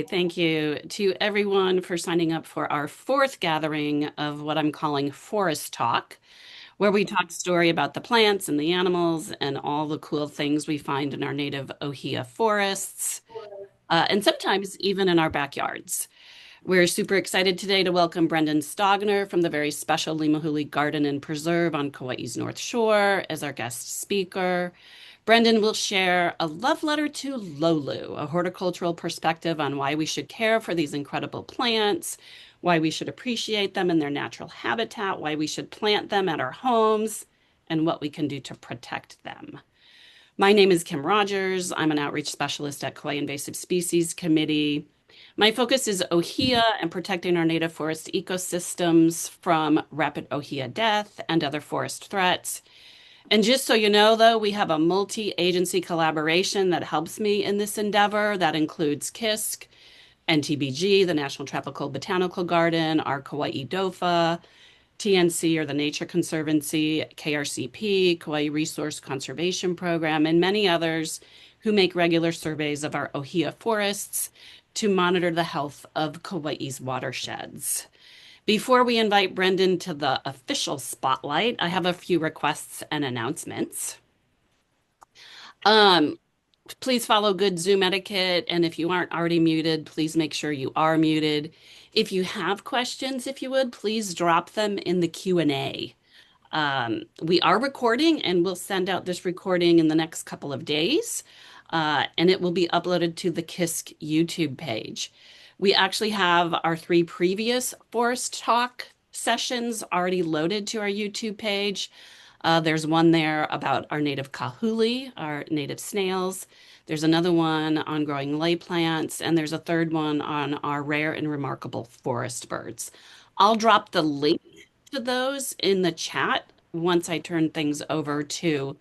Thank you to everyone for signing up for our fourth gathering of what I'm calling Forest Talk, where we talk story about the plants and the animals and all the cool things we find in our native ohia forests, and sometimes even in our backyards. We're super excited today to welcome Brendan Stogner from the very special Limahuli Garden and Preserve on Kauai's North Shore as our guest speaker. Brendan will share a love letter to Loulu, a horticultural perspective on why we should care for these incredible plants, why we should appreciate them in their natural habitat, why we should plant them at our homes, and what we can do to protect them. My name is Kim Rogers. I'm an outreach specialist at Kauai Invasive Species Committee. My focus is ohia and protecting our native forest ecosystems from rapid ohia death and other forest threats. And just so you know, though, we have a multi-agency collaboration that helps me in this endeavor. That includes KISC, NTBG, the National Tropical Botanical Garden, our Kauai DOFA, TNC, or the Nature Conservancy, KRCP, Kauai Resource Conservation Program, and many others who make regular surveys of our ohia forests to monitor the health of Kauai's watersheds. Before we invite Brendan to the official spotlight, I have a few requests and announcements. Um, Please follow good Zoom etiquette, and if you aren't already muted, please make sure you are muted. If you have questions, if you would, please drop them in the Q&A. We are recording, and we'll send out this recording in the next couple of days, and it will be uploaded to the KISC YouTube page. We actually have our three previous Forest Talk sessions already loaded to our YouTube page. There's one there about our native kahuli, our native snails. There's another one on growing ley plants, and there's a third one on our rare and remarkable forest birds. I'll drop the link to those in the chat once I turn things over to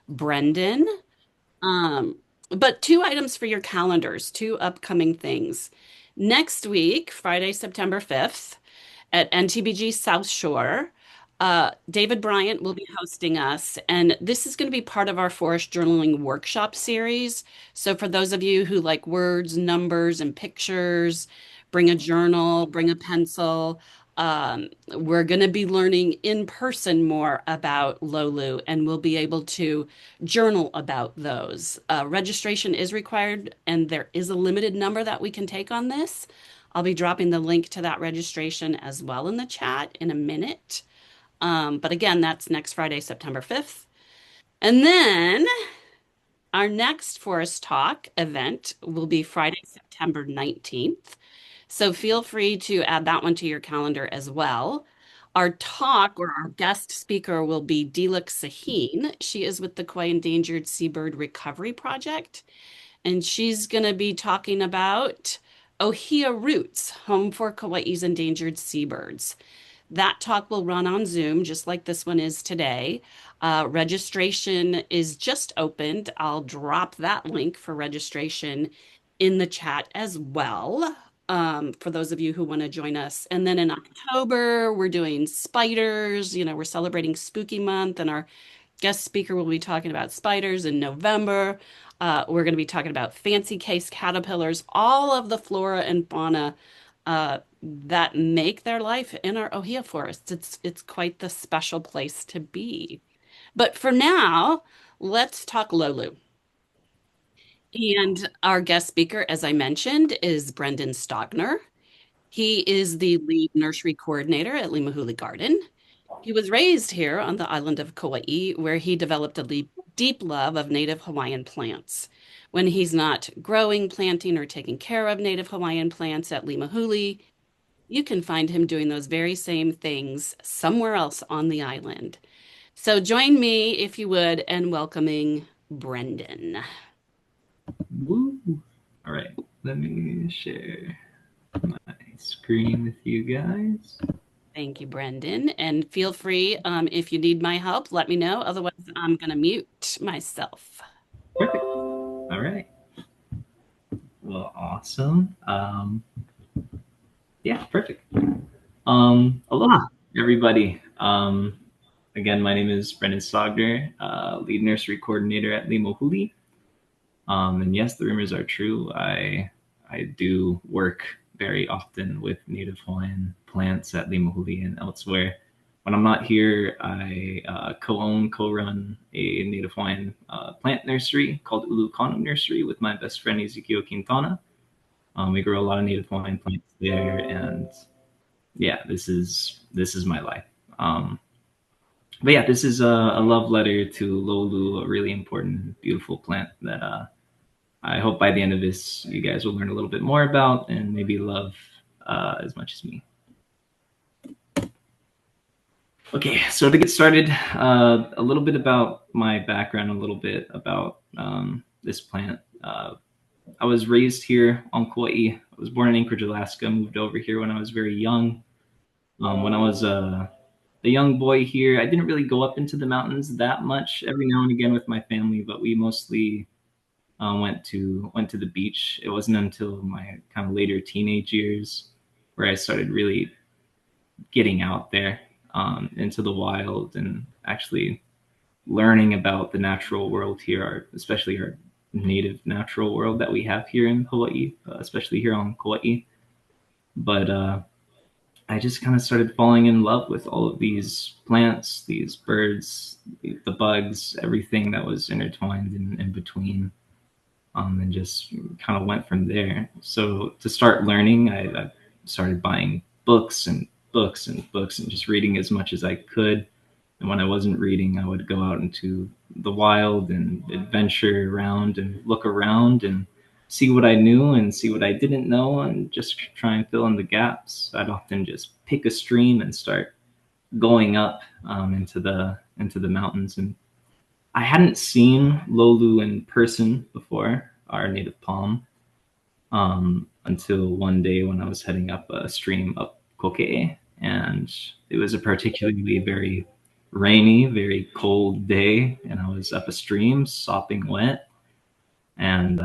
Brendan. Um, but two items for your calendars, two upcoming things. Next week, Friday, September 5th, at NTBG South Shore, David Bryant will be hosting us, and this is going to be part of our forest journaling workshop series. So, for those of you who like words, numbers, and pictures, bring a journal, bring a pencil. We're going to be learning in person more about Loulu, and we'll be able to journal about those. Registration is required, and there is a limited number that we can take on this. I'll be dropping the link to that registration as well in the chat in a minute. But again, that's next Friday, September 5th. And then our next Forest Talk event will be Friday, September 19th. So feel free to add that one to your calendar as well. Our talk or our guest speaker will be Dilek Sahin. She is with the Kauai Endangered Seabird Recovery Project, and she's going to be talking about Ohia Roots, home for Kauai's endangered seabirds. That talk will run on Zoom, just like this one is today. Registration is just opened. I'll drop that link for registration in the chat as well, for those of you who want to join us. And then in October, we're doing spiders. We're celebrating Spooky Month, and our guest speaker will be talking about spiders in November. We're going to be talking about fancy case caterpillars, all of the flora and fauna that make their life in our ohia forests. It's quite the special place to be. But for now, let's talk Loulu. And our guest speaker, as I mentioned, is Brendan Stogner. He is the lead nursery coordinator at Limahuli Garden. He was raised here on the island of Kauai, where he developed a deep love of native Hawaiian plants. When he's not growing, planting, or taking care of native Hawaiian plants at Limahuli, you can find him doing those very same things somewhere else on the island. So join me, if you would, in welcoming Brendan. Woo! All right, let me share my screen with you guys. Thank you, Brendan. And feel free, if you need my help, let me know. Otherwise, I'm going to mute myself. Perfect. All right. Well, awesome. Yeah, perfect. Aloha, everybody. Again, my name is Brendan Stogner, lead nursery coordinator at Limahuli. And yes, the rumors are true. I I do work very often with native Hawaiian plants at Limahuli and elsewhere. When I'm not here, I co-own, co-run a native Hawaiian plant nursery called Ulu Nursery with my best friend Ezekiel Quintana. We grow a lot of native Hawaiian plants there, and yeah, this is my life. Um, but yeah, this is a love letter to Loulu, a really important, beautiful plant that I hope by the end of this, you guys will learn a little bit more about and maybe love as much as me. Okay, so to get started, a little bit about my background, a little bit about this plant. I was raised here on Kauai. I was born in Anchorage, Alaska. Moved over here when I was very young. When I was a young boy here, I didn't really go up into the mountains that much. Every now and again with my family, but we mostly went to the beach. It wasn't until my kind of later teenage years where I started really getting out there into the wild and actually learning about the natural world here, especially our native natural world that we have here in Hawaii, especially here on Kauai. But I just kind of started falling in love with all of these plants, these birds, the bugs, everything that was intertwined in between, and just kind of went from there. So to start learning, I started buying books and books and books and just reading as much as I could. And when I wasn't reading, I would go out into the wild and adventure around and look around and see what I knew and see what I didn't know and just try and fill in the gaps. I'd often just pick a stream and start going up into the mountains. And I hadn't seen Loulu in person before, our native palm, until one day when I was heading up a stream up Kokee, and it was a particularly very rainy, very cold day, and I was up a stream, sopping wet, and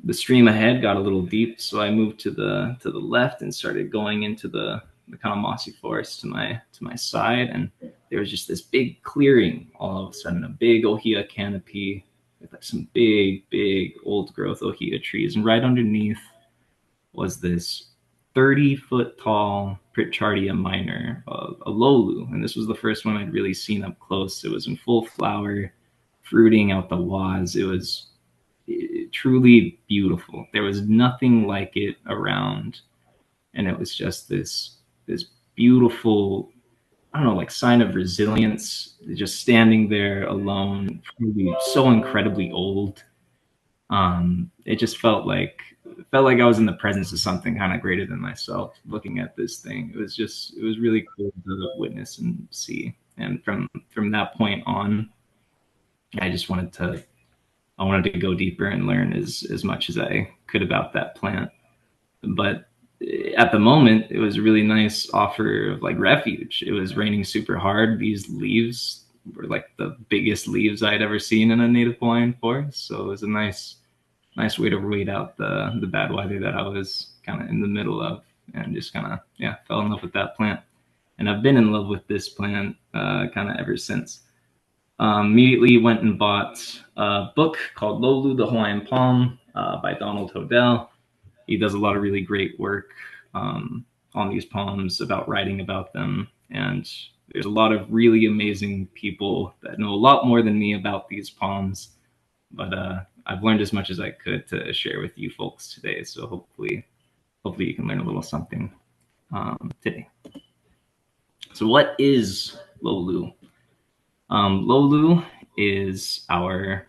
the stream ahead got a little deep, so I moved to the left and started going into the kind of mossy forest to my side, and there was just this big clearing all of a sudden, a big ohia canopy with like some big old growth ohia trees, and right underneath was this 30-foot tall Pritchardia minor, a Loulu, and this was the first one I'd really seen up close. It was in full flower, fruiting out the waz. It was truly beautiful. There was nothing like it around, and it was just this beautiful, I don't know, like sign of resilience, just standing there alone, probably so incredibly old. It just felt like I was in the presence of something kind of greater than myself looking at this thing. It was really cool to witness and see. And from that point on, I just wanted to go deeper and learn as much as I could about that plant. But at the moment, it was a really nice offer of like refuge. It was raining super hard. These leaves were like the biggest leaves I'd ever seen in a native Hawaiian forest. So it was a nice way to wait out the bad weather that I was kind of in the middle of, and just kind of fell in love with that plant. And I've been in love with this plant kind of ever since. Immediately went and bought a book called Loulu, the Hawaiian Palm by Donald Hodel. He does a lot of really great work on these palms, about writing about them. And there's a lot of really amazing people that know a lot more than me about these palms. But I've learned as much as I could to share with you folks today. So hopefully you can learn a little something today. So what is Loulu? Loulu is our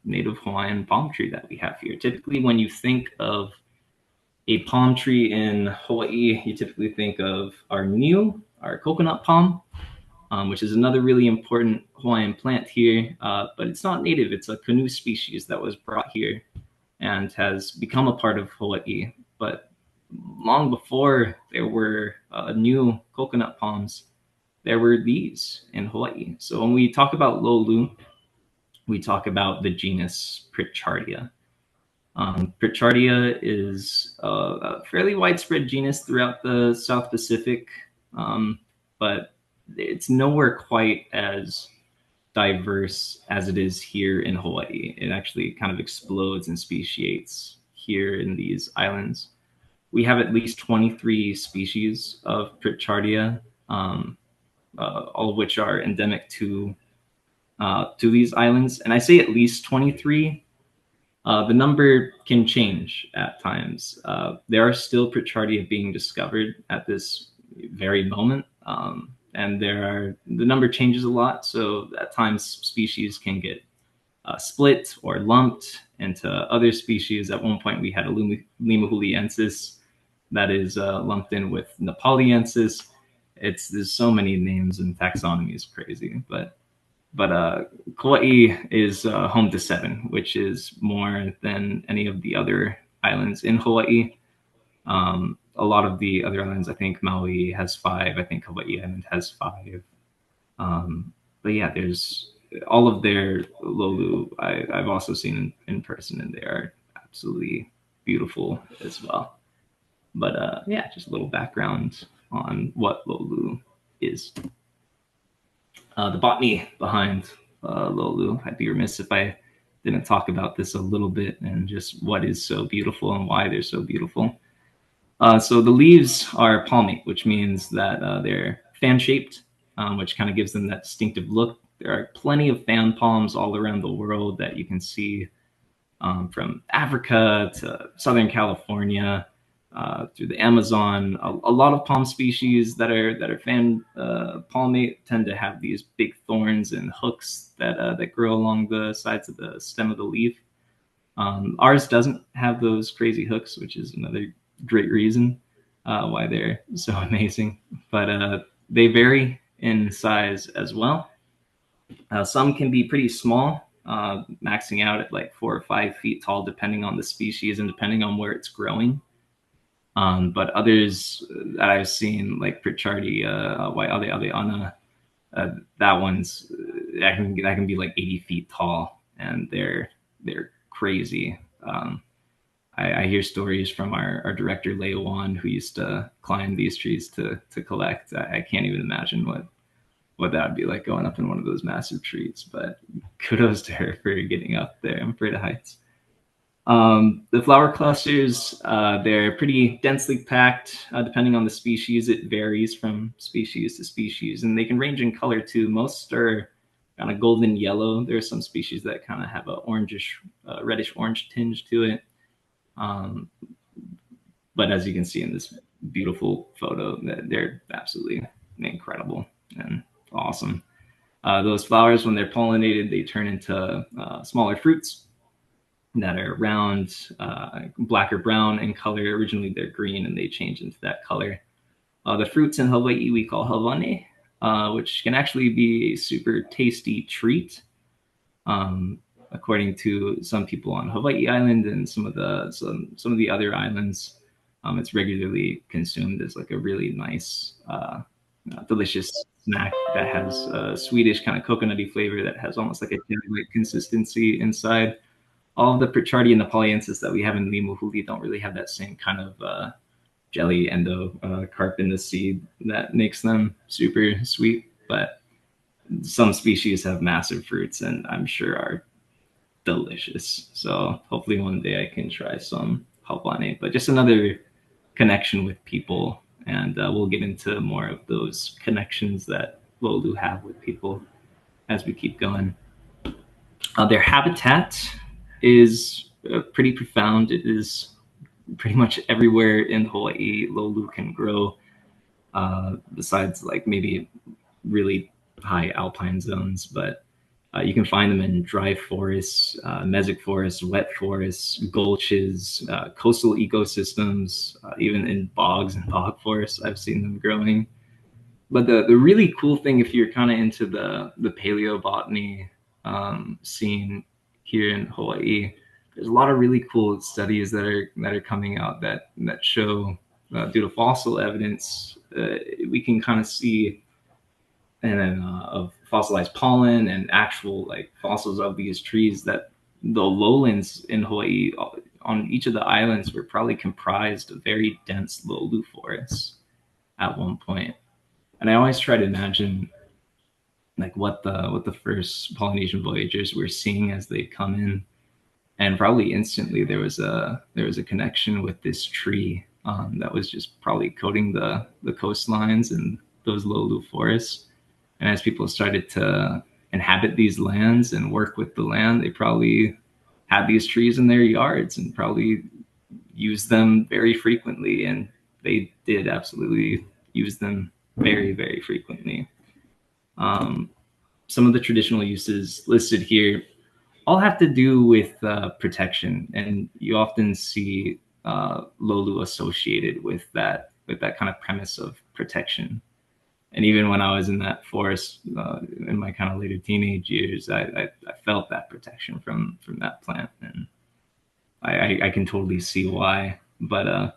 native Hawaiian palm tree that we have here. Typically, when you think of a palm tree in Hawaii, you typically think of our niu, our coconut palm, which is another really important Hawaiian plant here, but it's not native. It's a canoe species that was brought here and has become a part of Hawaii. But long before there were new coconut palms, there were these in Hawaii. So when we talk about Loulu, we talk about the genus Pritchardia. Pritchardia is a fairly widespread genus throughout the South Pacific, but it's nowhere quite as diverse as it is here in Hawaii. It actually kind of explodes and speciates here in these islands. We have at least 23 species of Pritchardia, all of which are endemic to these islands. And I say at least 23. The number can change at times. There are still Pritchardia being discovered at this very moment, and the number changes a lot. So at times species can get split or lumped into other species. At one point, we had a Limahuliensis that is lumped in with Nepaliensis. There's so many names, and taxonomy is crazy, but Kauai is home to 7, which is more than any of the other islands in Hawaii. A lot of the other islands, I think Maui has 5. I think Hawaii Island has 5. But yeah, there's all of their Loulu. I've also seen in person, and they are absolutely beautiful as well. But yeah, just a little background on what Loulu is. The botany behind Loulu. I'd be remiss if I didn't talk about this a little bit and just what is so beautiful and why they're so beautiful. So the leaves are palmate, which means that they're fan-shaped, which kind of gives them that distinctive look. There are plenty of fan palms all around the world that you can see, from Africa to Southern California, through the Amazon. A lot of palm species that are fan palmate tend to have these big thorns and hooks that grow along the sides of the stem of the leaf. Ours doesn't have those crazy hooks, which is another great reason why they're so amazing. But they vary in size as well. Some can be pretty small, maxing out at like 4 or 5 feet tall, depending on the species and depending on where it's growing. But others that I've seen, like Pritchardia, Waialealeana, that one's that can be like 80 feet tall, and they're crazy. I hear stories from our director Leowan, who used to climb these trees to collect. I can't even imagine what that would be like going up in one of those massive trees. But kudos to her for getting up there. I'm afraid of heights. The flower clusters, they're pretty densely packed. Depending on the species, it varies from species to species, and they can range in color too. Most are kind of golden yellow. There are some species that kind of have a orangish, reddish orange tinge to it. But as you can see in this beautiful photo, they're absolutely incredible and awesome. Those flowers, when they're pollinated, they turn into smaller fruits that are round, black or brown in color. Originally, they're green, and they change into that color. The fruits in Hawaii we call hawane, which can actually be a super tasty treat. According to some people on Hawaii Island and some of the other islands, it's regularly consumed as like a really nice, delicious snack that has a Swedish kind of coconutty flavor that has almost like a jelly-like consistency inside. All of the Pritchardia Nepaliensis that we have in Limahuli don't really have that same kind of jelly endocarp in the seed that makes them super sweet. But some species have massive fruits, and I'm sure are delicious. So hopefully one day I can try some hawane. But just another connection with people, and we'll get into more of those connections that Loulu have with people as we keep going. Their habitat is pretty profound. It is pretty much everywhere in Hawaii Loulu can grow, besides like maybe really high alpine zones. But you can find them in dry forests, mesic forests, wet forests, gulches, coastal ecosystems, even in bogs and bog forests. I've seen them growing. But the really cool thing, if you're kind of into the paleobotany scene here in Hawaii, there's a lot of really cool studies that are coming out that show, due to fossil evidence, we can kind of see, and then of fossilized pollen and actual like fossils of these trees, that the lowlands in Hawaii on each of the islands were probably comprised of very dense Loulu forests at one point. And I always try to imagine like what the first Polynesian voyagers were seeing as they come in. and probably instantly there was a connection with this tree that was just probably coating the coastlines and those Loulu forests. And as people started to inhabit these lands and work with the land, they probably had these trees in their yards and probably used them very frequently. And they did absolutely use them very frequently. Um, some of the traditional uses listed here all have to do with protection, and you often see Loulu associated with that kind of premise of protection. And even when I was in that forest in my kind of later teenage years, I felt that protection from that plant, and I can totally see why. But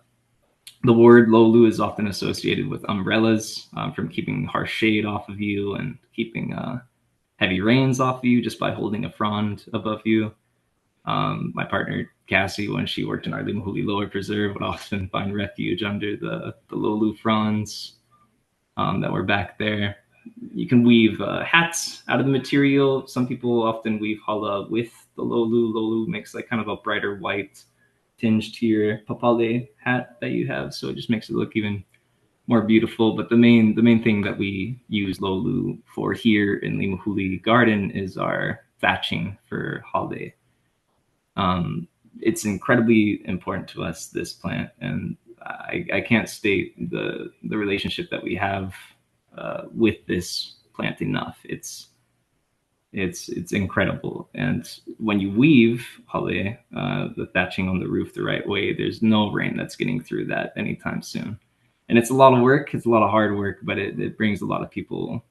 the word Loulu is often associated with umbrellas from keeping harsh shade off of you and keeping heavy rains off of you just by holding a frond above you. My partner Cassie, when she worked in our Limahuli Lower Preserve, would often find refuge under the Loulu fronds that were back there. You can weave hats out of the material. Some people often weave hala with the Loulu. Loulu makes like kind of a brighter white tinge to your papale hat that you have, so it just makes it look even more beautiful. But the main thing that we use Loulu for here in Limahuli Garden is our thatching for holiday. It's incredibly important to us, this plant, and I can't state the relationship that we have with this plant enough. It's incredible. And when you weave hale, the thatching on the roof the right way, there's no rain that's getting through that anytime soon. And it's a lot of work. It's a lot of hard work, but it brings a lot of people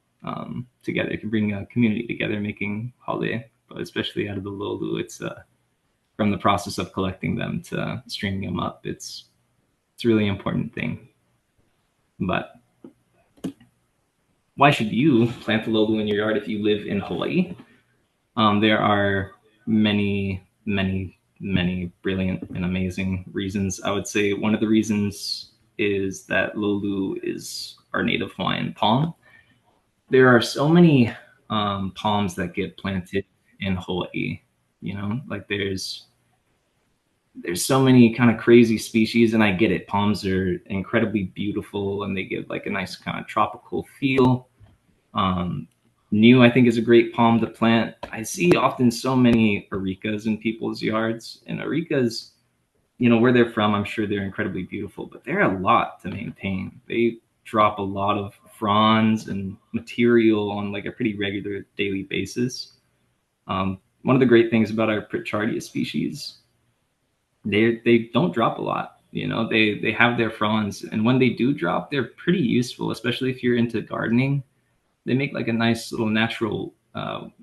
together. It can bring a community together making hale, but especially out of the Loulu, it's from the process of collecting them to stringing them up. It's a really important thing. But why should you plant a Loulu in your yard if you live in Hawaii? There are many brilliant and amazing reasons. I would say one of the reasons is that Loulu is our native Hawaiian palm. There are so many palms that get planted in Hawaii. You know, like there's so many kind of crazy species, and I get it. Palms are incredibly beautiful and they give like a nice kind of tropical feel. New, I think, is a great palm to plant. I see often so many arekas in people's yards, and arekas, you know, where they're from, I'm sure they're incredibly beautiful, but they're a lot to maintain. They drop a lot of fronds and material on like a pretty regular daily basis. One of the great things about our Pritchardia species, they don't drop a lot. You know, they have their fronds, and when they do drop, they're pretty useful, especially if you're into gardening. They make like a nice little natural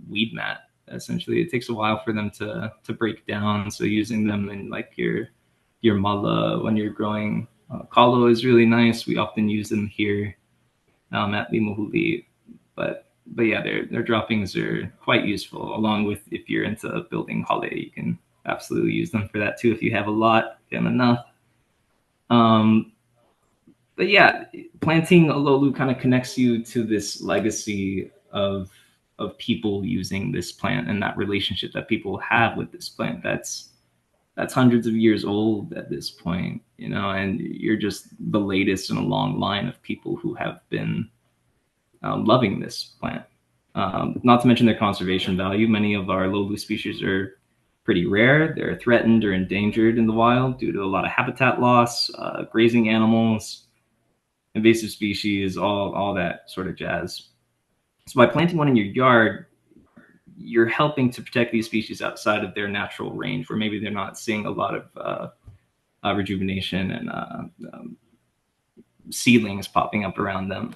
weed mat. Essentially, it takes a while for them to break down. So using them in like your mala when you're growing kalo is really nice. We often use them here at Limahuli, but yeah, their droppings are quite useful. Along with if you're into building hale, you can absolutely use them for that too if you have a lot and enough. Um, but yeah, planting a Loulu kind of connects you to this legacy of people using this plant and that relationship that people have with this plant. That's hundreds of years old at this point, you know, and you're just the latest in a long line of people who have been loving this plant. Not to mention their conservation value. Many of our Loulu species are pretty rare. They're threatened or endangered in the wild due to a lot of habitat loss, grazing animals, invasive species, all that sort of jazz. So by planting one in your yard, you're helping to protect these species outside of their natural range, where maybe they're not seeing a lot of rejuvenation and seedlings popping up around them.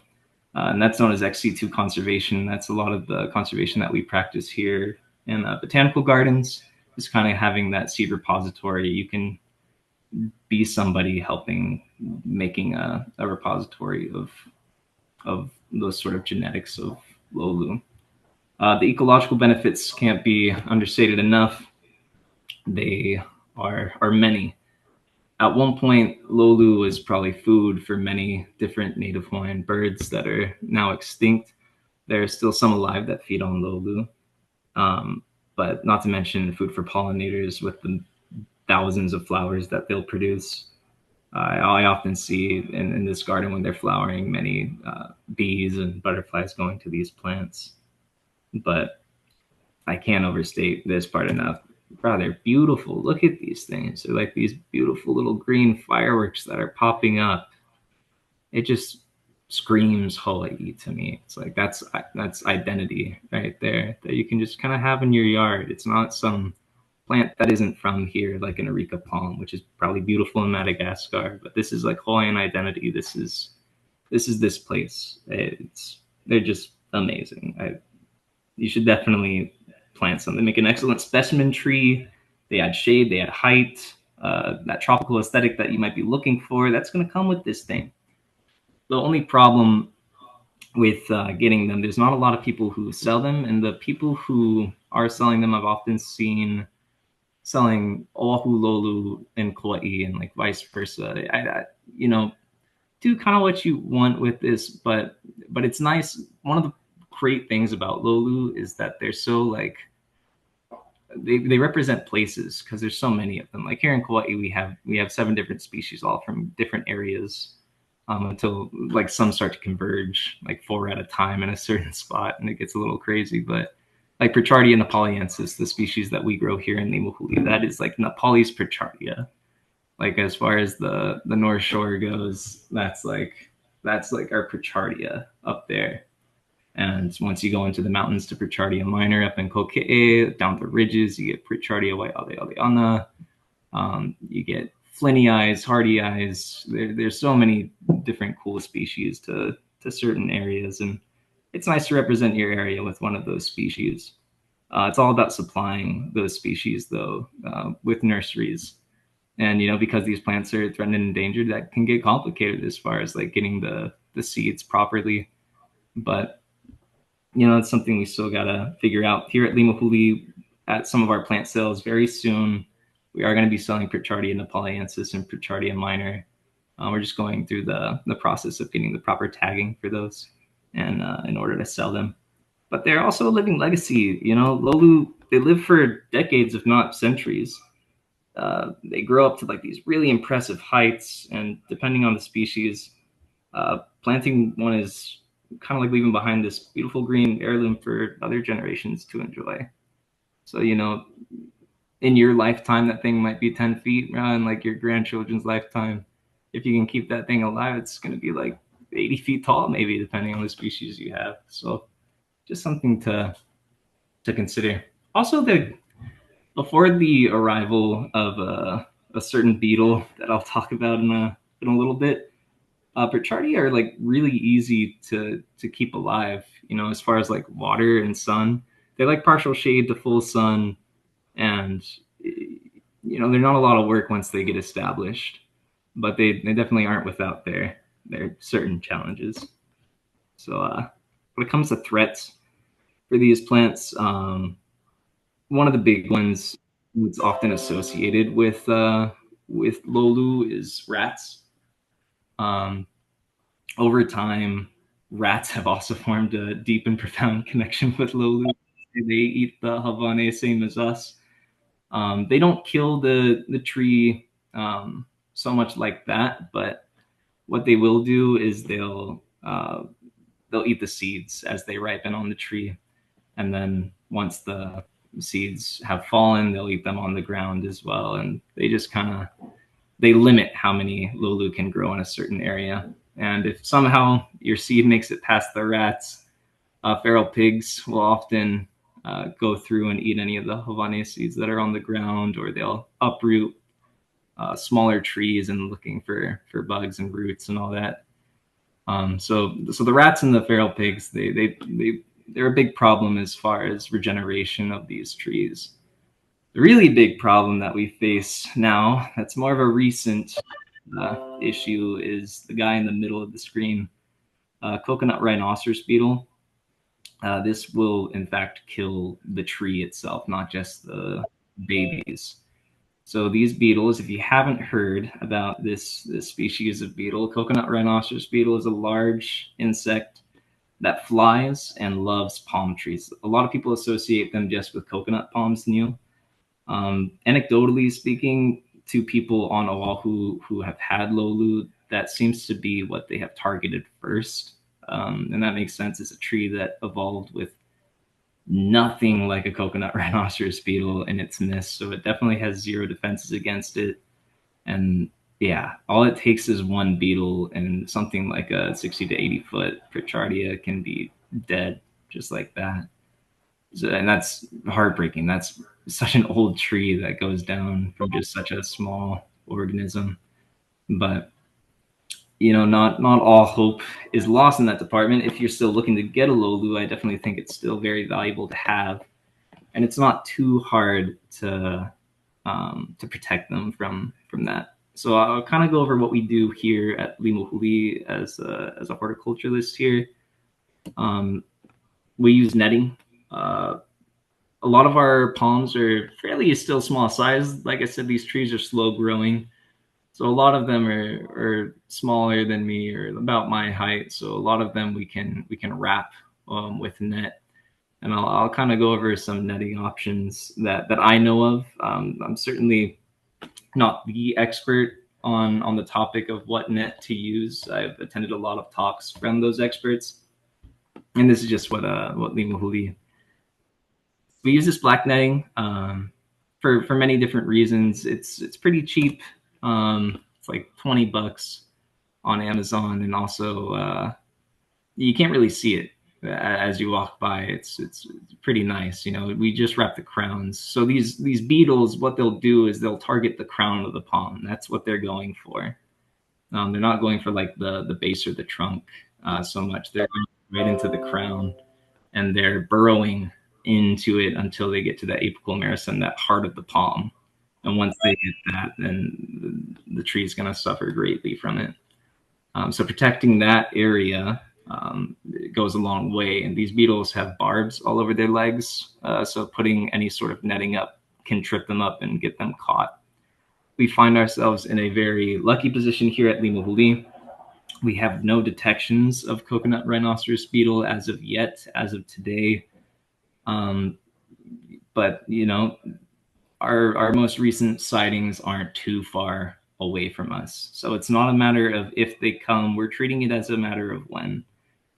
And that's known as XC2 conservation. That's a lot of the conservation that we practice here in botanical gardens, is kind of having that seed repository. You can be somebody helping making a repository of those sort of genetics of Loulu. The ecological benefits can't be understated enough. They are many. At one point, Loulu was probably food for many different native Hawaiian birds that are now extinct. There are still some alive that feed on Loulu. Um, but not to mention food for pollinators with the thousands of flowers that they'll produce. I often see in this garden when they're flowering many bees and butterflies going to these plants. But I can't overstate this part enough. Wow, they're beautiful. Look at these things. They're like these beautiful little green fireworks that are popping up. It just screams Hawaii to me. It's like that's identity right there that you can just kind of have in your yard. It's not some plant that isn't from here, like an areca palm, which is probably beautiful in Madagascar. But this is like Hawaiian identity. This is this place. They're just amazing. You should definitely plant some. They make an excellent specimen tree. They add shade. They add height. That tropical aesthetic that you might be looking for, that's going to come with this thing. The only problem with getting them, there's not a lot of people who sell them, and the people who are selling them, I've often seen selling Oahu Loulu in Kauai and like vice versa. Do kind of what you want with this, but it's nice. One of the great things about Loulu is that they're so like they represent places because there's so many of them. Like here in Kauai, we have 7 different species, all from different areas. Until like some start to converge, like 4 at a time in a certain spot, and it gets a little crazy. But like Pritchardia nepaliensis, the species that we grow here in Limahuli, that is like Nepalese Pritchardia. Like as far as the North Shore goes, that's like our Pritchardia up there. And once you go into the mountains to Pritchardia minor up in Kokee, down the ridges, you get Pritchardia waialealeana. You get flinny eyes, hardy eyes. There's so many different cool species to certain areas, and it's nice to represent your area with one of those species. It's all about supplying those species, though, with nurseries. And because these plants are threatened and endangered, that can get complicated as far as like getting the seeds properly. But it's something we still gotta figure out here at Limahuli. At some of our plant sales very soon, we are going to be selling Pritchardia nepaliensis and Pritchardia minor. We're just going through the process of getting the proper tagging for those, and in order to sell them. But they're also a living legacy. Loulu, they live for decades, if not centuries. They grow up to like these really impressive heights, and depending on the species, planting one is kind of like leaving behind this beautiful green heirloom for other generations to enjoy. So, in your lifetime, that thing might be 10 feet, in like your grandchildren's lifetime. If you can keep that thing alive, it's going to be like 80 feet tall, maybe, depending on the species you have. So just something to consider. Also, before the arrival of a certain beetle that I'll talk about in a little bit, Pritchardia are like really easy to keep alive. As far as like water and sun, they like partial shade to full sun, and they're not a lot of work once they get established. But they definitely aren't without their certain challenges. So when it comes to threats for these plants, one of the big ones that's often associated with Loulu is rats. Um, Over time, rats have also formed a deep and profound connection with Loulu. They eat the Havane same as us. They don't kill the tree so much like that, but what they will do is they'll eat the seeds as they ripen on the tree, and then once the seeds have fallen, they'll eat them on the ground as well. And they just they limit how many Loulu can grow in a certain area. And if somehow your seed makes it past the rats, feral pigs will often go through and eat any of the Havane seeds that are on the ground, or they'll uproot smaller trees and looking for bugs and roots and all that. So the rats and the feral pigs, they're a big problem as far as regeneration of these trees. The really big problem that we face now, that's more of a recent issue, is the guy in the middle of the screen, coconut rhinoceros beetle. This will in fact kill the tree itself, not just the babies. So these beetles, if you haven't heard about this species of beetle, coconut rhinoceros beetle is a large insect that flies and loves palm trees. A lot of people associate them just with coconut palms, Neil. Anecdotally speaking, to people on Oahu who have had Loulu, that seems to be what they have targeted first. And that makes sense. It's a tree that evolved with nothing like a coconut rhinoceros beetle in its midst. So it definitely has zero defenses against it. And yeah, all it takes is one beetle, and something like a 60 to 80-foot Pritchardia can be dead just like that. So, and that's heartbreaking. That's such an old tree that goes down from just such a small organism. But not all hope is lost in that department. If you're still looking to get a Loulu, I definitely think it's still very valuable to have, and it's not too hard to protect them from that. So I'll kind of go over what we do here at Limahuli as a horticulturalist here. Um, we use netting. A lot of our palms are fairly still small size. Like I said, these trees are slow growing. So a lot of them are smaller than me, or about my height. So a lot of them we can wrap with net, and I'll kind of go over some netting options that I know of. I'm certainly not the expert on the topic of what net to use. I've attended a lot of talks from those experts, and this is just what Limahuli. We use this black netting for many different reasons. It's pretty cheap. It's like $20 on Amazon, and also you can't really see it as you walk by. It's pretty nice. We just wrap the crowns. So these beetles, what they'll do is they'll target the crown of the palm. That's what they're going for. They're not going for like the base or the trunk so much. They're going right into the crown, and they're burrowing into it until they get to that apical meristem, that heart of the palm. And once they hit that, then the tree is going to suffer greatly from it. So protecting that area it goes a long way. And these beetles have barbs all over their legs, so putting any sort of netting up can trip them up and get them caught. We find ourselves in a very lucky position here at Limahuli. We have no detections of coconut rhinoceros beetle as of yet, as of today. But our most recent sightings aren't too far away from us. So it's not a matter of if they come, we're treating it as a matter of when.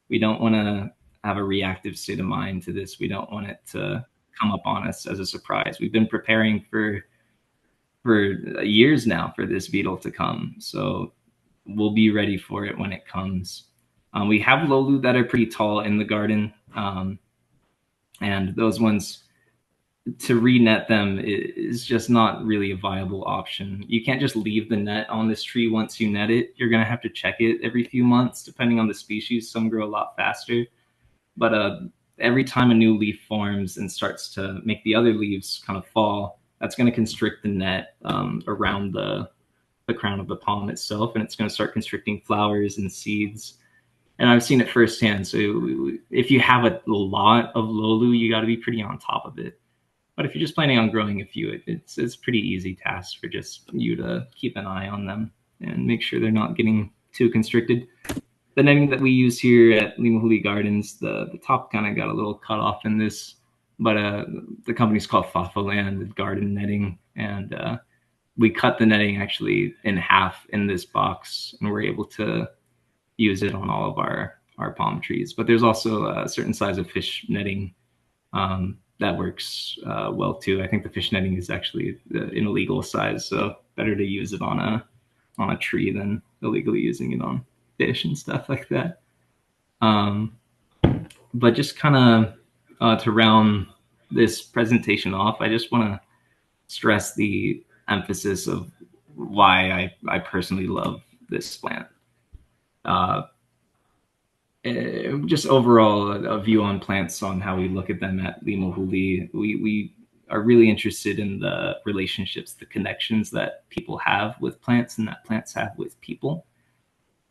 We don't want to have a reactive state of mind to this. We don't want it to come up on us as a surprise. We've been preparing for years now for this beetle to come. So we'll be ready for it when it comes. We have Loulu that are pretty tall in the garden. And those ones, to re-net them is just not really a viable option. You can't just leave the net on this tree once you net it. You're going to have to check it every few months, depending on the species. Some grow a lot faster. But every time a new leaf forms and starts to make the other leaves kind of fall, that's going to constrict the net around the crown of the palm itself, and it's going to start constricting flowers and seeds. And I've seen it firsthand. So if you have a lot of Loulu, you got to be pretty on top of it. But if you're just planning on growing a few, it's a pretty easy task for just you to keep an eye on them and make sure they're not getting too constricted. The netting that we use here at Limahuli Gardens, the top kind of got a little cut off in this, but the company's called Fafaland Garden Netting, and we cut the netting actually in half in this box, and we're able to use it on all of our palm trees. But there's also a certain size of fish netting that works well too. I think the fish netting is actually an illegal size, so better to use it on a tree than illegally using it on fish and stuff like that. But just kind of to round this presentation off, I just want to stress the emphasis of why I personally love this plant. Just overall a view on plants, on how we look at them at Limahuli. We are really interested in the relationships, the connections that people have with plants and that plants have with people.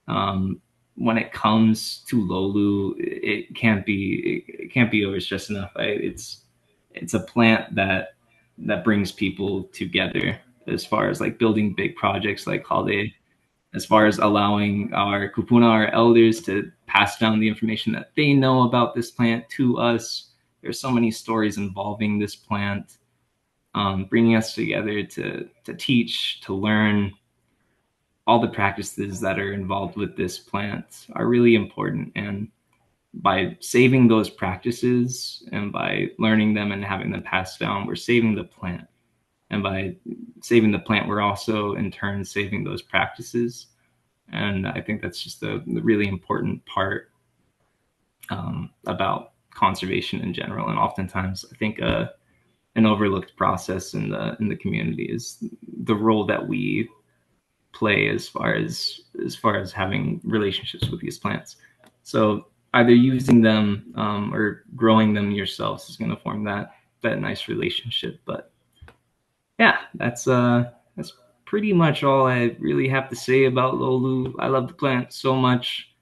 When it comes to Loulu, it can't be overstressed enough. It's a plant that brings people together as far as like building big projects like holiday as far as allowing our kupuna, our elders, to pass down the information that they know about this plant to us. There's so many stories involving this plant, bringing us together to teach, to learn. All the practices that are involved with this plant are really important. And by saving those practices and by learning them and having them passed down, we're saving the plant. And by saving the plant, we're also in turn saving those practices. And I think that's just the really important part about conservation in general. And oftentimes, I think an overlooked process in the community is the role that we play as far as having relationships with these plants. So either using them or growing them yourselves is going to form that nice relationship. But yeah, that's pretty much all I really have to say about Loulu. I love the plant so much.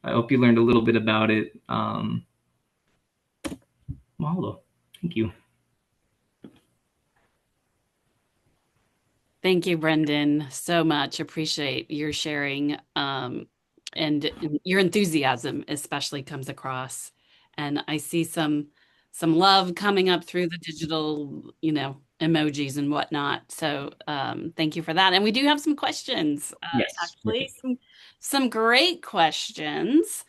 I hope you learned a little bit about it. Mahalo. Thank you. Thank you, Brendan, so much. Appreciate your sharing. And your enthusiasm especially comes across. And I see some love coming up through the digital, emojis and whatnot. So thank you for that. And we do have some questions, Yes. actually, Perfect. some great questions.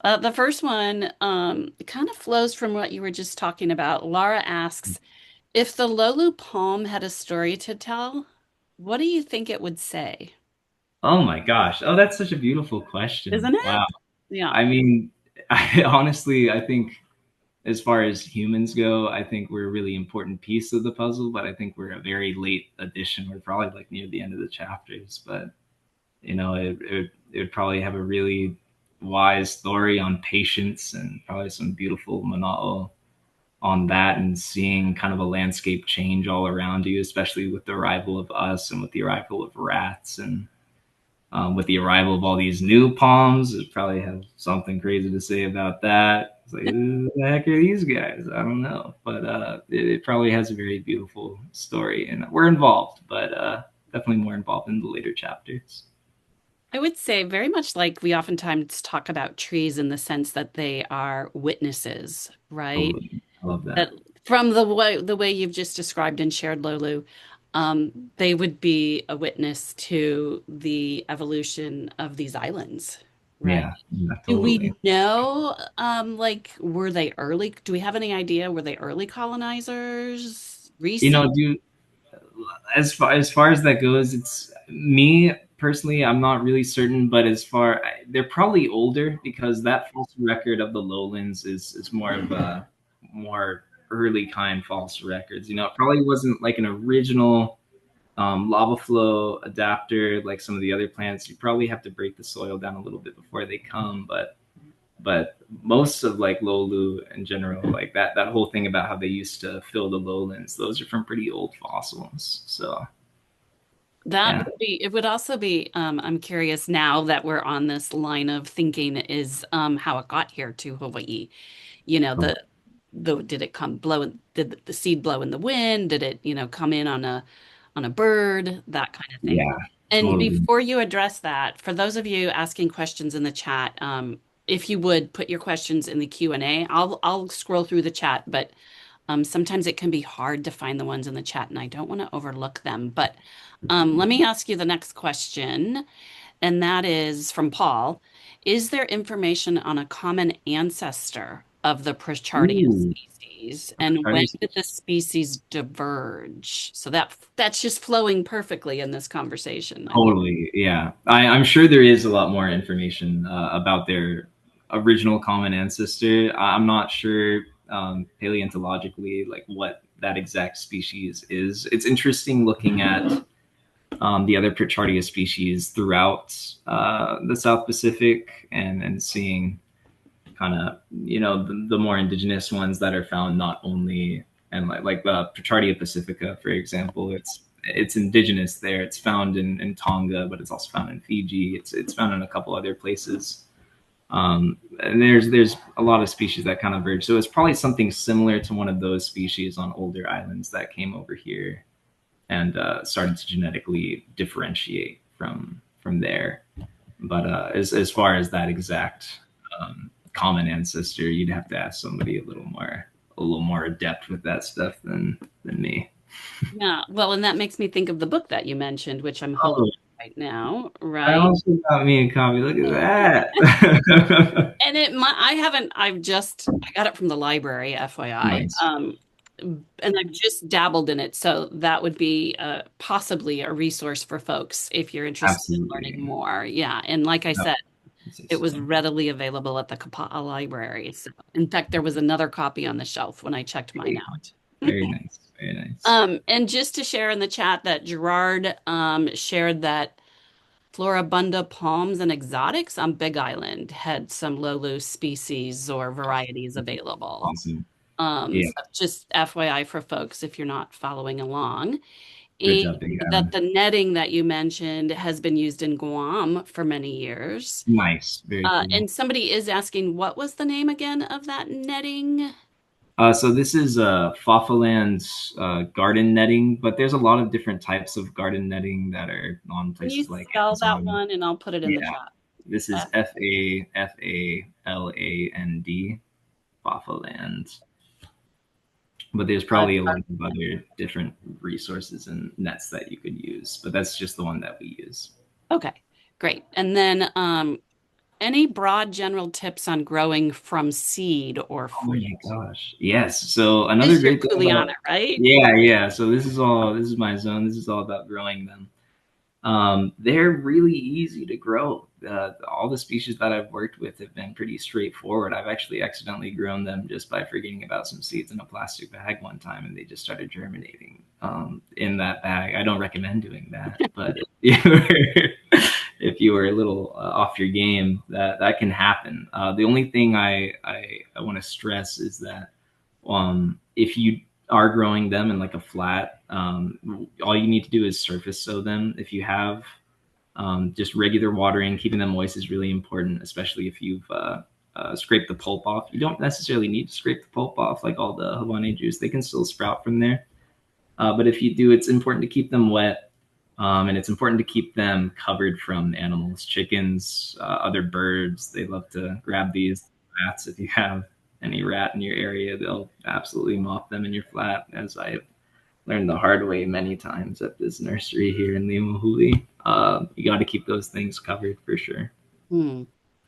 The first one kind of flows from what you were just talking about. Laura asks, if the Loulu palm had a story to tell, what do you think it would say? Oh my gosh. Oh, that's such a beautiful question. Isn't Wow. it? Yeah. I mean, I think as far as humans go, I think we're a really important piece of the puzzle, but I think we're a very late addition. We're probably like near the end of the chapters, but it would probably have a really wise story on patience and probably some beautiful mana'o on that, and seeing kind of a landscape change all around you, especially with the arrival of us and with the arrival of rats and with the arrival of all these new palms. It probably have something crazy to say about that. It's like, who the heck are these guys? I don't know, but it probably has a very beautiful story, and we're involved, but definitely more involved in the later chapters. I would say very much like we oftentimes talk about trees in the sense that they are witnesses, right? Totally, I love That that. from the way you've just described and shared, Lolu, they would be a witness to the evolution of these islands, right? Yeah, Do totally. we know, like, were they early? Do we have any idea? Were they early colonizers? Recent? Do as far as that goes, it's me personally. I'm not really certain, but they're probably older because that false record of the lowlands is more of a more early kind false records. It probably wasn't like an original lava flow adapter like some of the other plants. You probably have to break the soil down a little bit before they come, but most of like Loulu in general, like that whole thing about how they used to fill the lowlands, those are from pretty old fossils. So That yeah. would be, it would also be, I'm curious now that we're on this line of thinking is how it got here to Hawaii. You know, Oh, did it come blow, did the seed blow in the wind? Did it, come in on a bird, that kind of thing. yeah, And totally. before you address that, for those of you asking questions in the chat, if you would put your questions in the Q&A, I'll scroll through the chat, but sometimes it can be hard to find the ones in the chat, and I don't want to overlook them. But let me ask you the next question, and that is from Paul. Is there information on a common ancestor of the Prochardia Ooh, species, and when did the species diverge? So that's just flowing perfectly in this conversation, I think. totally. Yeah, I'm sure there is a lot more information about their original common ancestor. I'm not sure paleontologically like what that exact species is. It's interesting looking at the other Prochardia species throughout the South Pacific, and seeing kind of the more indigenous ones that are found not only, and like the Prochardia pacifica, for example. It's indigenous there. It's found in Tonga, but it's also found in Fiji. It's found in a couple other places. And there's a lot of species that kind of verge. So it's probably something similar to one of those species on older islands that came over here and started to genetically differentiate from there. But as far as that exact common ancestor, you'd have to ask somebody a little more adept with that stuff than me. Yeah, well, and that makes me think of the book that you mentioned, which I'm holding Oh, right now, I right? also got me a copy. Look at that. And I haven't, I got it from the library, FYI. Nice. And I've just dabbled in it. So that would be possibly a resource for folks if you're interested in learning Absolutely. more. Yeah. And like I No, said, it was so. readily available at the Kapaa library. So in fact, there was another copy on the shelf when I checked mine Very, out. very nice. Very nice. And just to share in the chat that Gerard shared that Floribunda palms and exotics on Big Island had some Loulu species or varieties available. Awesome. Yeah. So just FYI for folks if you're not following along. Good And job, Big that Island. the netting that you mentioned has been used in Guam for many years. Nice. Very cool. And somebody is asking, what was the name again of that netting? So this is Faffaland's garden netting, but there's a lot of different types of garden netting that are on Can you places like spell that Amazon. one and I'll put it in the Yeah, chat? this is F. Fafaland, Faffaland. But there's Uh, probably a lot of other different resources and nets that you could use, but that's just the one that we use. okay, great. And then any broad general tips on growing from seed or Oh fruit? my gosh. Yes. So another This is your great thing Kuleana, about right? yeah, yeah. So this is my zone. This is all about growing them. They're really easy to grow. All the species that I've worked with have been pretty straightforward. I've actually accidentally grown them just by forgetting about some seeds in a plastic bag one time, and they just started germinating in that bag. I don't recommend doing that, but if you were a little off your game, that can happen. The only thing I want to stress is that if you are growing them in like a flat, all you need to do is surface sow them. If you have just regular watering, keeping them moist is really important, especially if you've scraped the pulp off. You don't necessarily need to scrape the pulp off like all the Havana juice. They can still sprout from there. But if you do, it's important to keep them wet. And it's important to keep them covered from animals, chickens, other birds. They love to grab these rats. If you have any rat in your area, they'll absolutely mop them in your flat, as I have learned the hard way many times at this nursery here in Limahuli. You got to keep those things covered for sure. Hmm.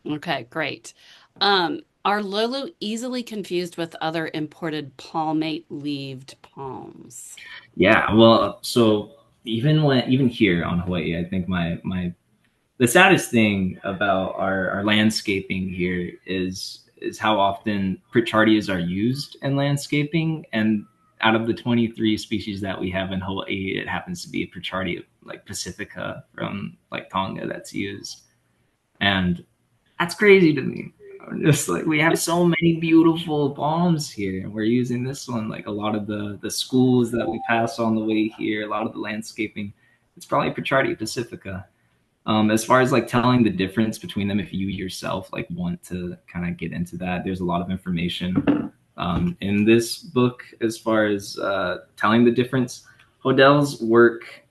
Okay, great. Are Loulu easily confused with other imported palmate-leaved palms? Yeah, well, so even here on Hawaii, I think my the saddest thing about our landscaping here is how often Pritchardias are used in landscaping. And out of the 23 species that we have in Hawaii, it happens to be a Pritchardia like Pacifica from like Tonga that's used. And that's crazy to me. I'm just like we have so many beautiful palms here, and we're using this one. Like a lot of the schools that we pass on the way here, a lot of the landscaping, it's probably Pritchardia Pacifica. As far as like telling the difference between them, if you yourself like want to kind of get into that, there's a lot of information in this book as far as telling the difference. Hodell's work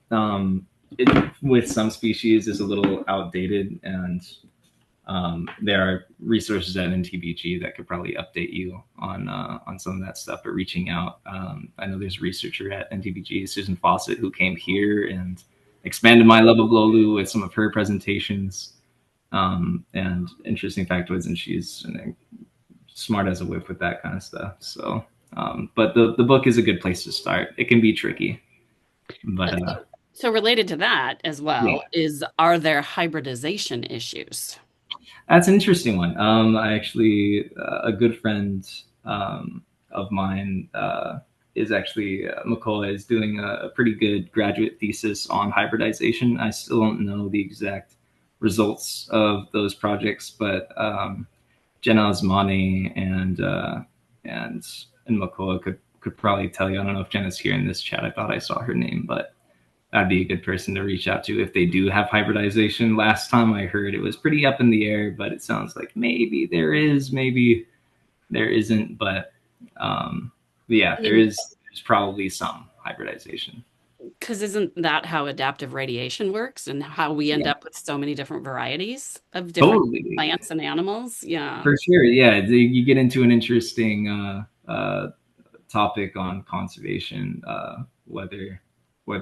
with some species is a little outdated, and there are resources at NTBG that could probably update you on some of that stuff. But reaching out, I know there's a researcher at NTBG, Susan Fawcett, who came here and expanded my love of Loulu with some of her presentations. And interesting factoids, and she's smart as a whip with that kind of stuff. So, but the book is a good place to start. It can be tricky, but So related to that as yeah. well is, are there hybridization issues? That's an interesting one. I actually, a good friend of mine is actually, McCoy is doing a pretty good graduate thesis on hybridization. I still don't know the exact results of those projects, but Jenna Osmani and McCoy could probably tell you. I don't know if Jenna's here in this chat. I thought I saw her name, but that'd be a good person to reach out to if they do have hybridization. Last time I heard it was pretty up in the air, but it sounds like maybe there is, maybe there isn't. But yeah, I mean, there's probably some hybridization. Because isn't that how adaptive radiation works and how we end Yeah, up with so many different varieties of different totally. plants and animals? Yeah. For sure. Yeah. You get into an interesting topic on conservation, whether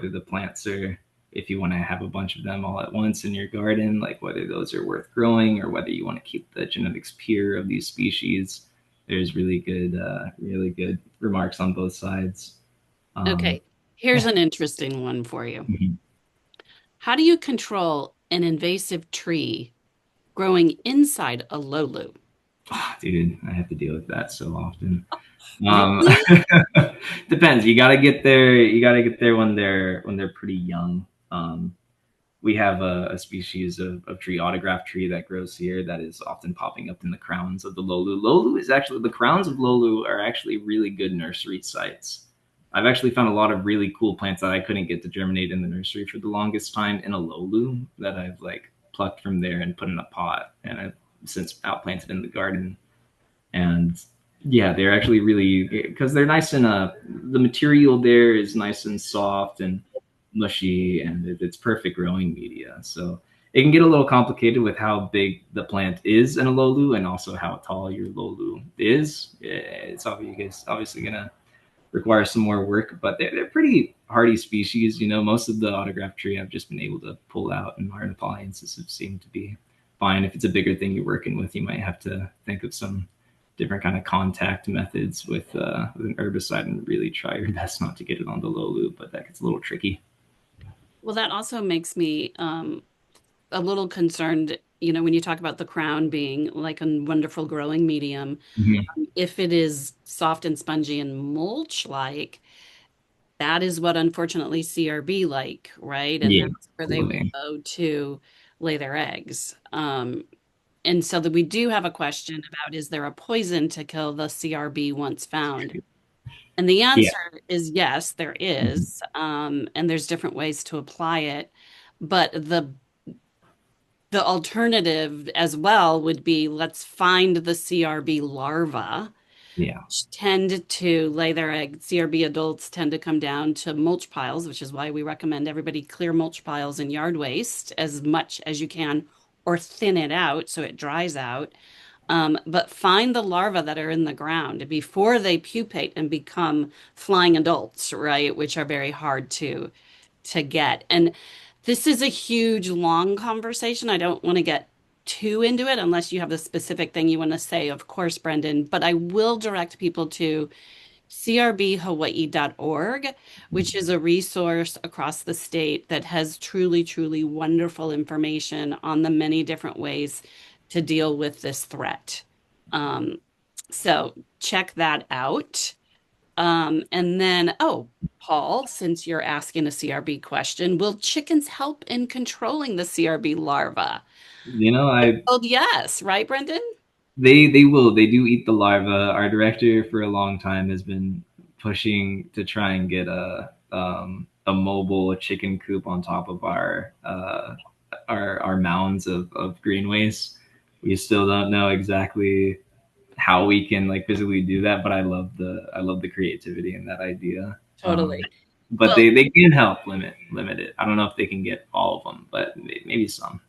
the plants are, if you want to have a bunch of them all at once in your garden, like whether those are worth growing or whether you want to keep the genetics pure of these species. There's really good remarks on both sides. Um, Okay. Here's yeah. an interesting one for you. Mhm. How do you control an invasive tree growing inside a Loulu? Oh, dude, I have to deal with that so often. Um, Really? depends. You gotta get there. You gotta get there when they're pretty young. We have a species of tree, autograph tree, that grows here that is often popping up in the crowns of the Loulu. Loulu is actually, the crowns of Loulu are actually really good nursery sites. I've actually found a lot of really cool plants that I couldn't get to germinate in the nursery for the longest time in a Loulu that I've like plucked from there and put in a pot, and I've since outplanted in the garden. And yeah, they're actually really, because they're nice and the material there is nice and soft and mushy, and it's perfect growing media. So it can get a little complicated with how big the plant is in a Loulu and also how tall your Loulu is. It's obviously gonna require some more work, but they're pretty hardy species. You know, most of the autograph tree I've just been able to pull out, and modern appliances have seemed to be fine. If it's a bigger thing you're working with, you might have to think of some different kind of contact methods with an herbicide and really try your best not to get it on the low loop, but that gets a little tricky. Well, that also makes me a little concerned, when you talk about the crown being like a wonderful growing medium, Mm-hmm. if it is soft and spongy and mulch-like, that is what unfortunately CRB like, right? And Yeah, that's where they will totally. go to lay their eggs. And so that we do have a question about, is there a poison to kill the CRB once found? And the Yeah. answer is yes, there Mm-hmm. is. And there's different ways to apply it. But the alternative as well would be, let's find the CRB larva, Yeah. which tend to lay their eggs. CRB adults tend to come down to mulch piles, which is why we recommend everybody clear mulch piles and yard waste as much as you can, or thin it out so it dries out. But find the larvae that are in the ground before they pupate and become flying adults, right? Which are very hard to get. And this is a huge, long conversation. I don't want to get too into it unless you have a specific thing you want to say, of course, Brendan. But I will direct people to crbhawaii.org, which is a resource across the state that has truly, truly wonderful information on the many different ways to deal with this threat. Um, so check that out. And then, oh, Paul, since you're asking a CRB question, will chickens help in controlling the CRB larva? You know, I Oh, yes, right, Brendan? they do eat the larva. Our director for a long time has been pushing to try and get a mobile chicken coop on top of our mounds of green waste. We still don't know exactly how we can like physically do that, but I love the creativity in that idea. Totally. But Well, they can help limit it. I don't know if they can get all of them, but maybe some.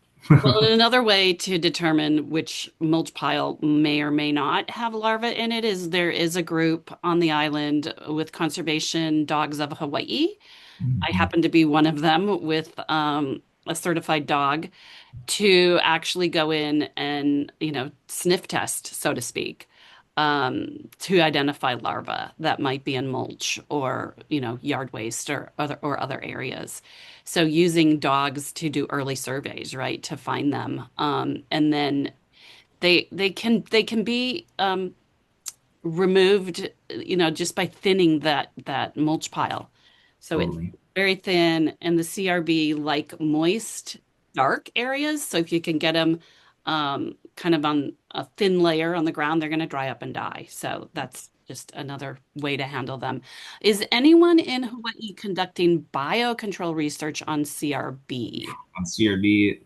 Well, and another way to determine which mulch pile may or may not have larvae in it is there is a group on the island with Conservation Dogs of Hawaii. I Mhm. happen to be one of them with a certified dog to actually go in and, sniff test, so to speak, to identify larvae that might be in mulch or, yard waste or other areas. So using dogs to do early surveys, right, to find them. And then they can be removed, just by thinning that mulch pile. So it's Totally. very thin, and the CRB like moist, dark areas. So if you can get them kind of on a thin layer on the ground, they're going to dry up and die. So that's just another way to handle them. Is anyone in Hawaii conducting biocontrol research on CRB? On CRB,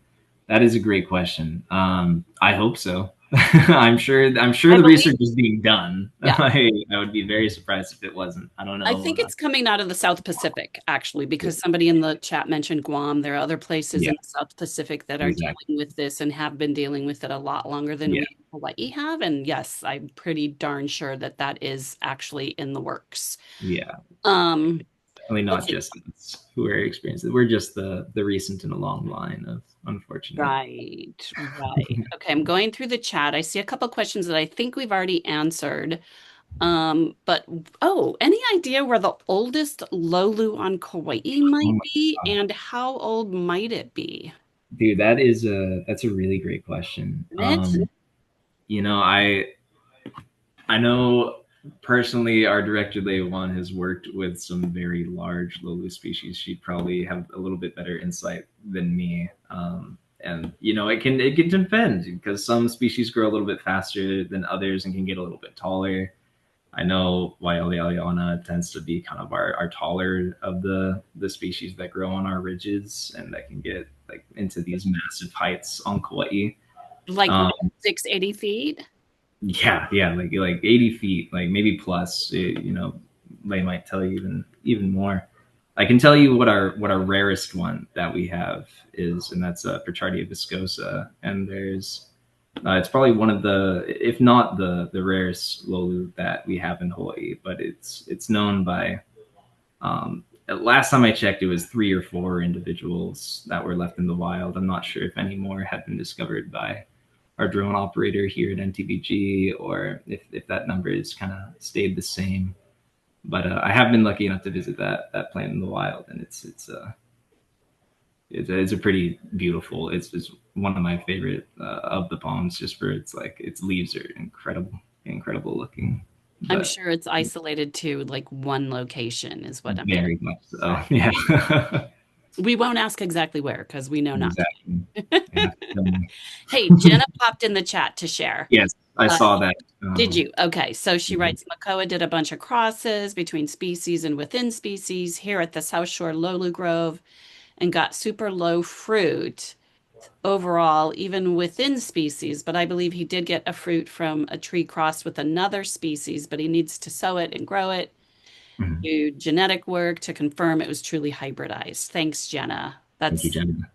that is a great question. I hope so. I'm sure I the believe, research is being done. yeah. I would be very surprised if it wasn't. I don't I know. think it's coming out of the South Pacific, actually, because somebody in the chat mentioned Guam. There are other places Yeah, in the South Pacific that are exactly. dealing with this and have been dealing with it a lot longer than Yeah, we in Hawaii have. And yes, I'm pretty darn sure that that is actually in the works. yeah. Um, Definitely let's not see. just us who are experiencing it. We're just the recent in a long line of unfortunate. Right, right. Okay, I'm going through the chat. I see a couple questions that I think we've already answered. But oh, any idea where the oldest Loulu on Kauai Oh might my be god, and how old might it be? dude, that's a really great question. Isn't it? You know, I know personally our director Lei Wan has worked with some very large Lowu species. She'd probably have a little bit better insight than me. And you know, it can depend because some species grow a little bit faster than others and can get a little bit taller. I know Waialealeana tends to be kind of our taller of the species that grow on our ridges and that can get like into these massive heights on Kauai. Like Um, what, 680 feet? yeah, yeah, like 80 feet, like maybe plus. You know, they might tell you even more. I can tell you what our rarest one that we have is, and that's Prochardia viscosa. And there's it's probably one of the, if not the rarest Loulu that we have in Hawaii, but it's known by. Last time I checked, it was 3 or 4 individuals that were left in the wild. I'm not sure if any more had been discovered by our drone operator here at NTVG, or if that number has kind of stayed the same. But I have been lucky enough to visit that plant in the wild, and it's a pretty beautiful. It's one of my favorite of the palms, just for its leaves are incredible looking. I'm But sure it's isolated to like one location, is what I'm getting. very much so, Right. yeah. We won't ask exactly where because we know not Exactly. to. Yeah. Hey, Jenna popped in the chat to share. Yes, I Uh, saw that. did you? Okay, so she Mhm. writes Makoa did a bunch of crosses between species and within species here at the South Shore Loulu Grove and got super low fruit overall, even within species. But I believe he did get a fruit from a tree crossed with another species, but he needs to sow it and grow it, Mhm. do genetic work to confirm it was truly hybridized. Thanks, Jenna. Thank you, That's Jen.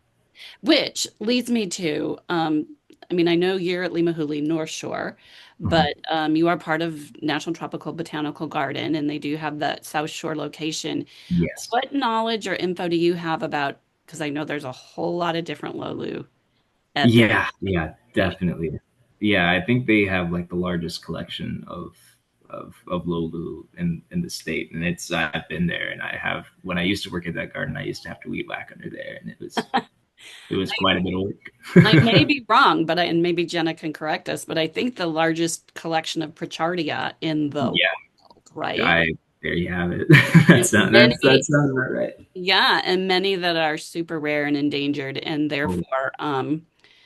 which leads me to, I mean, I know you're at Limahuli North Shore, Mhm. but you are part of National Tropical Botanical Garden, and they do have that South Shore location. Yes. What knowledge or info do you have about? Because I know there's a whole lot of different Lolu at the Yeah, yeah, location. definitely. Yeah, I think they have like the largest collection of Loulu in the state, and it's I've been there, and I have when I used to work at that garden, I used to have to weed whack under there, and it was quite a bit of I may work. be wrong, but and maybe Jenna can correct us, but I think the largest collection of Prochardia in the Yeah, world, right? I there you have it. And That many, sounds about right. yeah, and many that are super rare and endangered and Oh, therefore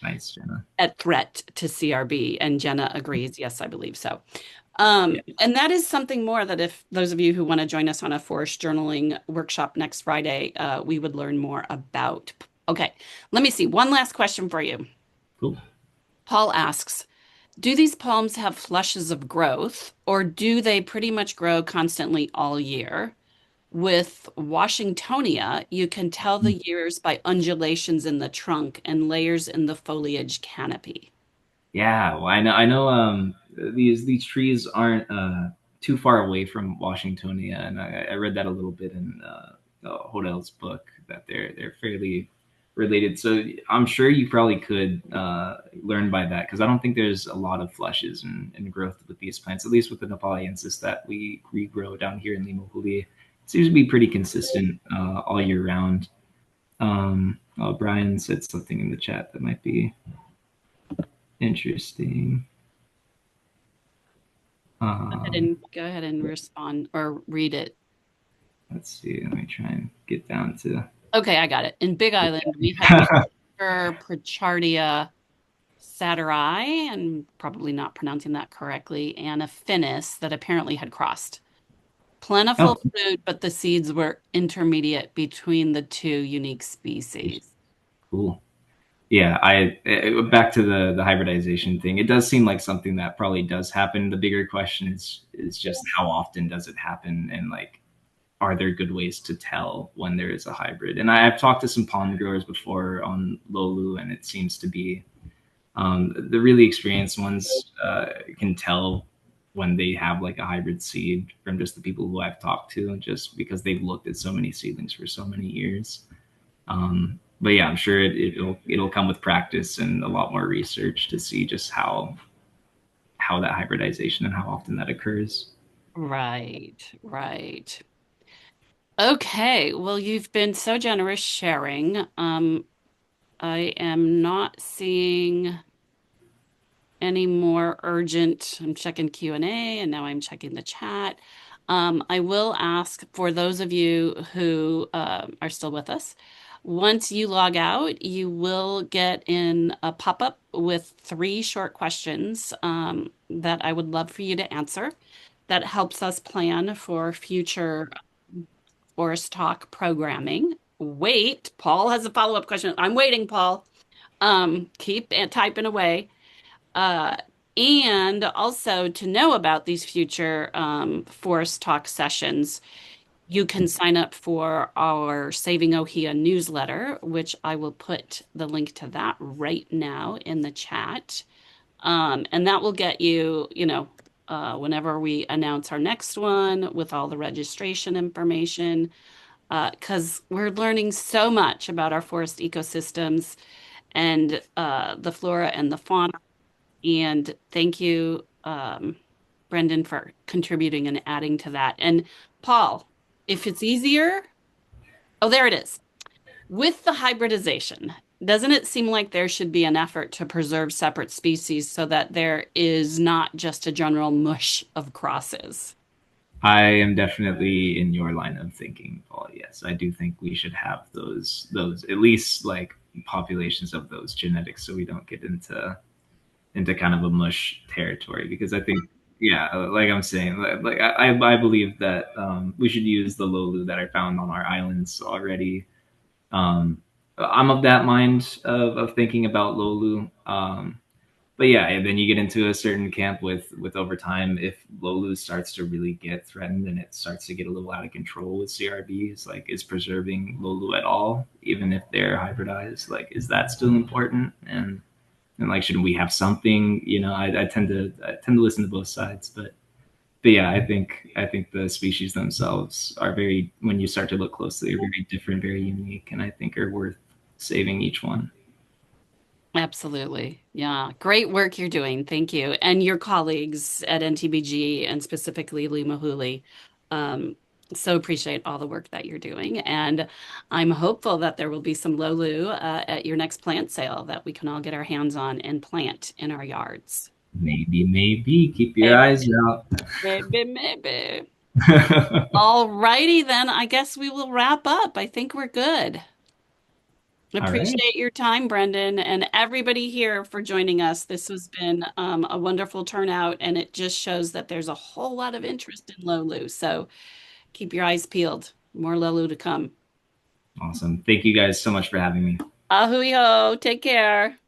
nice, Jenna. at threat to CRB. And Jenna agrees. Yes, I believe so. Yeah, And that is something more that if those of you who want to join us on a forest journaling workshop next Friday, we would learn more about. Okay, let me see. One last question for you. cool. Paul asks, do these palms have flushes of growth, or do they pretty much grow constantly all year? With Washingtonia, you can tell the years by undulations in the trunk and layers in the foliage canopy. Yeah, well, I know these trees aren't too far away from Washingtonia, and I read that a little bit in Hodel's book that they're fairly related. So I'm sure you probably could learn by that, because I don't think there's a lot of flushes and growth with these plants, at least with the Nepaliensis that we grow down here in Limahuli. It seems to be pretty consistent all year round. Brian said something in the chat that might be interesting. Um, Go ahead and respond or read it. let's see. Let me try and get down to. Okay, I got it. In Big Island, we have Mature Prochardia satiri, and probably not pronouncing that correctly, and a finis that apparently had crossed. Oh, Plentiful fruit, but the seeds were intermediate between the two unique species. cool. yeah, back to the hybridization thing. It does seem like something that probably does happen. The bigger question is just how often does it happen, and like, are there good ways to tell when there is a hybrid? And I've talked to some pond growers before on Loulu, and it seems to be the really experienced ones can tell when they have like a hybrid seed from just the people who I've talked to, just because they've looked at so many seedlings for so many years. But yeah, I'm sure it'll come with practice and a lot more research to see just how that hybridization and how often that occurs. Right, right. Okay, well, you've been so generous sharing. I am not seeing any more urgent. I'm checking Q&A and now I'm checking the chat. I will ask for those of you who are still with us. Once you log out, you will get in a pop-up with three short questions that I would love for you to answer. That helps us plan for future Forest Talk programming. Wait, Paul has a follow-up question. I'm waiting, Paul. Keep typing away. Uh, and also to know about these future Forest Talk sessions, you can sign up for our Saving Ohia newsletter, which I will put the link to that right now in the chat. And that will get you, whenever we announce our next one with all the registration information, because we're learning so much about our forest ecosystems and the flora and the fauna. And thank you, Brendan, for contributing and adding to that. And Paul, if it's easier, oh, there it is. With the hybridization, doesn't it seem like there should be an effort to preserve separate species so that there is not just a general mush of crosses? I am definitely in your line of thinking, Paul. Yes, I do think we should have those at least like populations of those genetics, so we don't get into kind of a mush territory. Because I think, yeah, like I'm saying, like I believe that we should use the Loulu that are found on our islands already. Um, I'm of that mind of thinking about Loulu. But yeah, and then you get into a certain camp with over time, if Loulu starts to really get threatened and it starts to get a little out of control with CRBs, like, is preserving Loulu at all, even if they're hybridized? Like, is that still important? And like, shouldn't we have something? I tend to listen to both sides, but yeah, I think the species themselves are very, when you start to look closely, are very different, very unique, and I think are worth saving each one. Absolutely. Yeah. Great work you're doing. Thank you. And your colleagues at NTBG and specifically Limahuli. Um, so appreciate all the work that you're doing. And I'm hopeful that there will be some Loulu at your next plant sale that we can all get our hands on and plant in our yards. Maybe keep your Maybe, eyes out. maybe, maybe. All righty then. I guess we will wrap up. I think we're good. All right. Appreciate your time, Brendan, and everybody here for joining us. This has been a wonderful turnout, and it just shows that there's a whole lot of interest in Loulu. So keep your eyes peeled. More Loulu to come. Awesome. Thank you guys so much for having me. Ahui ho. Take care.